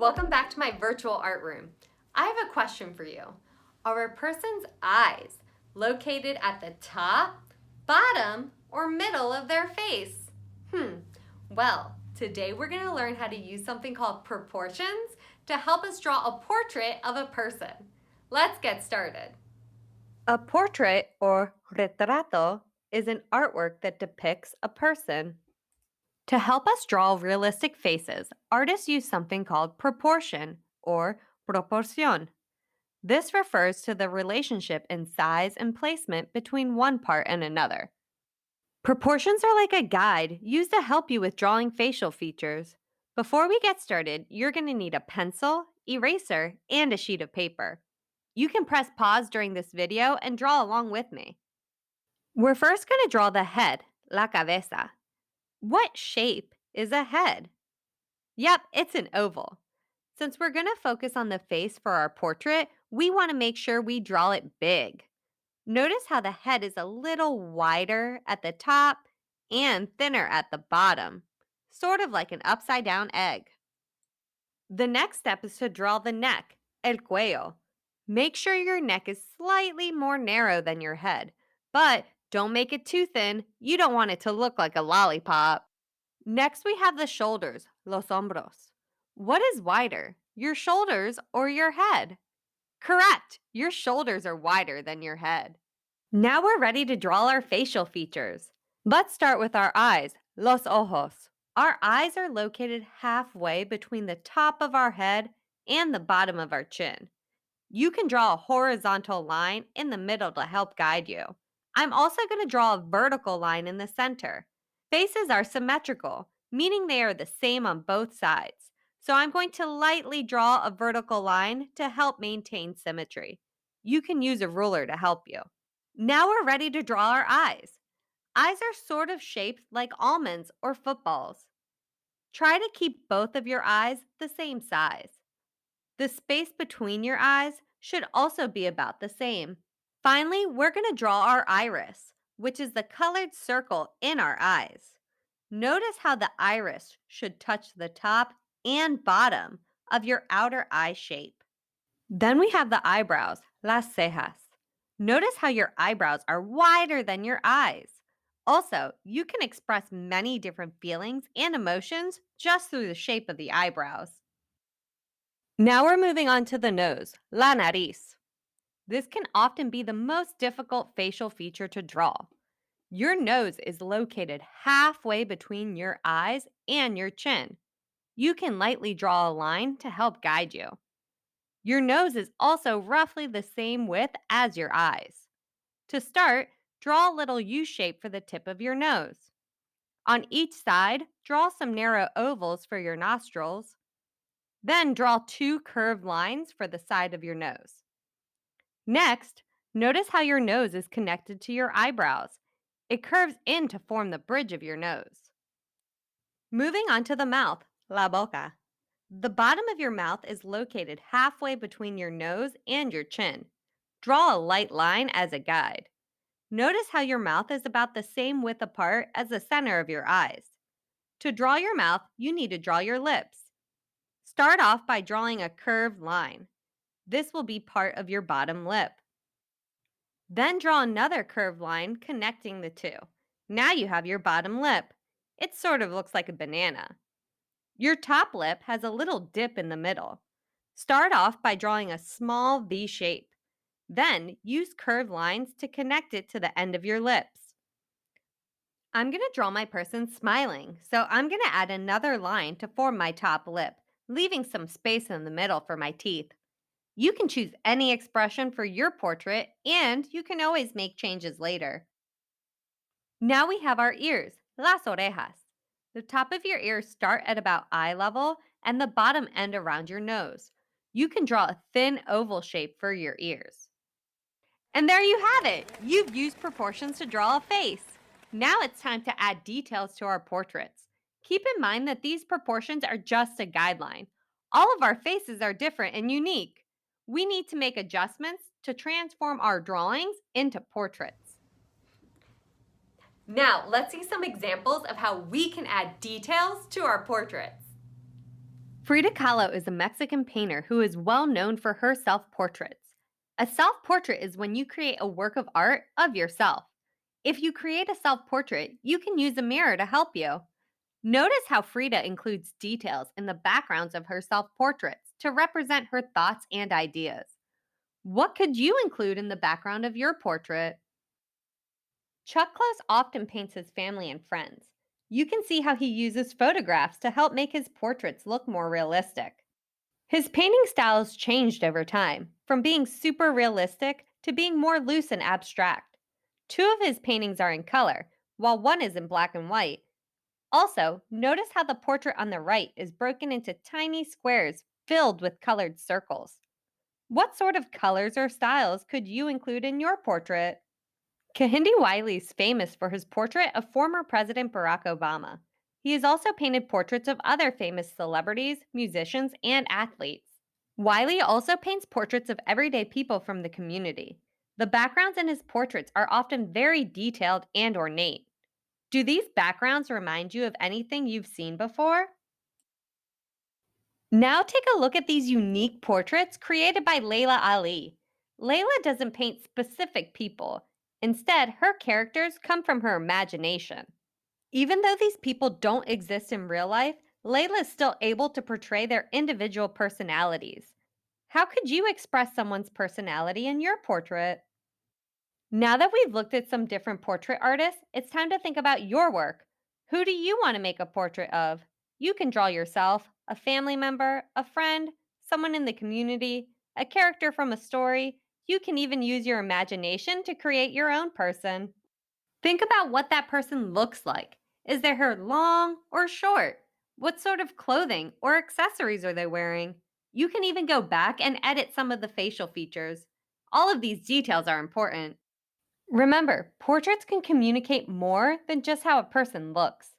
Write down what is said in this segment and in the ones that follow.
Welcome back to my virtual art room. I have a question for you. Are a person's eyes located at the top, bottom, or middle of their face? Well, today we're going to learn how to use something called proportions to help us draw a portrait of a person. Let's get started. A portrait, or retrato, is an artwork that depicts a person. To help us draw realistic faces, artists use something called proportion, or proporción. This refers to the relationship in size and placement between one part and another. Proportions are like a guide used to help you with drawing facial features. Before we get started, you're going to need a pencil, eraser, and a sheet of paper. You can press pause during this video and draw along with me. We're first going to draw the head, la cabeza. What shape is a head? Yep, it's an oval. Since we're going to focus on the face for our portrait, we want to make sure we draw it big. Notice how the head is a little wider at the top and thinner at the bottom, sort of like an upside down egg. The next step is to draw the neck, el cuello. Make sure your neck is slightly more narrow than your head, but don't make it too thin. You don't want it to look like a lollipop. Next, we have the shoulders, los hombros. What is wider, your shoulders or your head? Correct, your shoulders are wider than your head. Now we're ready to draw our facial features. Let's start with our eyes, los ojos. Our eyes are located halfway between the top of our head and the bottom of our chin. You can draw a horizontal line in the middle to help guide you. I'm also going to draw a vertical line in the center. Faces are symmetrical, meaning they are the same on both sides. So I'm going to lightly draw a vertical line to help maintain symmetry. You can use a ruler to help you. Now we're ready to draw our eyes. Eyes are sort of shaped like almonds or footballs. Try to keep both of your eyes the same size. The space between your eyes should also be about the same. Finally, we're going to draw our iris, which is the colored circle in our eyes. Notice how the iris should touch the top and bottom of your outer eye shape. Then we have the eyebrows, las cejas. Notice how your eyebrows are wider than your eyes. Also, you can express many different feelings and emotions just through the shape of the eyebrows. Now we're moving on to the nose, la nariz. This can often be the most difficult facial feature to draw. Your nose is located halfway between your eyes and your chin. You can lightly draw a line to help guide you. Your nose is also roughly the same width as your eyes. To start, draw a little U shape for the tip of your nose. On each side, draw some narrow ovals for your nostrils. Then draw two curved lines for the side of your nose. Next, notice how your nose is connected to your eyebrows. It curves in to form the bridge of your nose. Moving on to the mouth, la boca. The bottom of your mouth is located halfway between your nose and your chin. Draw a light line as a guide. Notice how your mouth is about the same width apart as the center of your eyes. To draw your mouth, you need to draw your lips. Start off by drawing a curved line. This will be part of your bottom lip. Then draw another curved line connecting the two. Now you have your bottom lip. It sort of looks like a banana. Your top lip has a little dip in the middle. Start off by drawing a small V shape. Then use curved lines to connect it to the end of your lips. I'm going to draw my person smiling, so I'm going to add another line to form my top lip, leaving some space in the middle for my teeth. You can choose any expression for your portrait, and you can always make changes later. Now we have our ears, las orejas. The top of your ears start at about eye level and the bottom end around your nose. You can draw a thin oval shape for your ears. And there you have it. You've used proportions to draw a face. Now it's time to add details to our portraits. Keep in mind that these proportions are just a guideline. All of our faces are different and unique. We need to make adjustments to transform our drawings into portraits. Now, let's see some examples of how we can add details to our portraits. Frida Kahlo is a Mexican painter who is well known for her self portraits. A self portrait is when you create a work of art of yourself. If you create a self portrait, you can use a mirror to help you. Notice how Frida includes details in the backgrounds of her self portraits to represent her thoughts and ideas. What could you include in the background of your portrait? Chuck Close often paints his family and friends. You can see how he uses photographs to help make his portraits look more realistic. His painting styles changed over time, from being super realistic to being more loose and abstract. Two of his paintings are in color, while one is in black and white. Also, notice how the portrait on the right is broken into tiny squares filled with colored circles. What sort of colors or styles could you include in your portrait? Kehinde Wiley is famous for his portrait of former President Barack Obama. He has also painted portraits of other famous celebrities, musicians, and athletes. Wiley also paints portraits of everyday people from the community. The backgrounds in his portraits are often very detailed and ornate. Do these backgrounds remind you of anything you've seen before? Now take a look at these unique portraits created by Laylah Ali. Laylah doesn't paint specific people. Instead, her characters come from her imagination. Even though these people don't exist in real life, Layla is still able to portray their individual personalities. How could you express someone's personality in your portrait? Now that we've looked at some different portrait artists, it's time to think about your work. Who do you want to make a portrait of? You can draw yourself, a family member, a friend, someone in the community, a character from a story. You can even use your imagination to create your own person. Think about what that person looks like. Is their hair long or short? What sort of clothing or accessories are they wearing? You can even go back and edit some of the facial features. All of these details are important. Remember, portraits can communicate more than just how a person looks.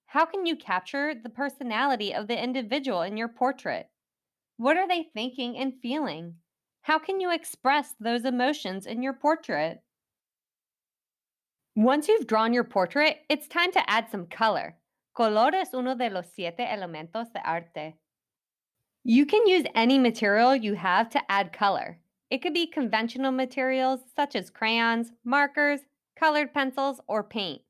How can you capture the personality of the individual in your portrait? What are they thinking and feeling? How can you express those emotions in your portrait? Once you've drawn your portrait, it's time to add some color. Color es uno de los 7 elementos de arte. You can use any material you have to add color. It could be conventional materials such as crayons, markers, colored pencils, or paint.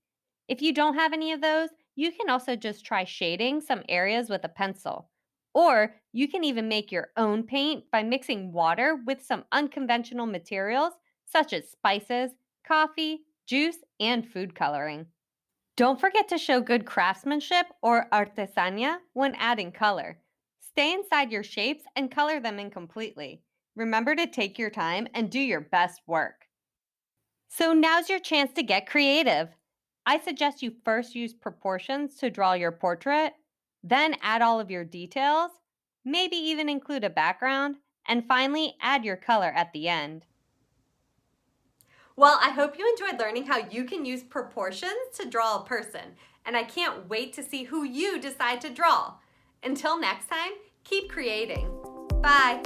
If you don't have any of those, you can also just try shading some areas with a pencil. Or you can even make your own paint by mixing water with some unconventional materials such as spices, coffee, juice, and food coloring. Don't forget to show good craftsmanship or artesania when adding color. Stay inside your shapes and color them in completely. Remember to take your time and do your best work. So now's your chance to get creative. I suggest you first use proportions to draw your portrait, then add all of your details, maybe even include a background, and finally add your color at the end. Well, I hope you enjoyed learning how you can use proportions to draw a person, and I can't wait to see who you decide to draw. Until next time, keep creating. Bye.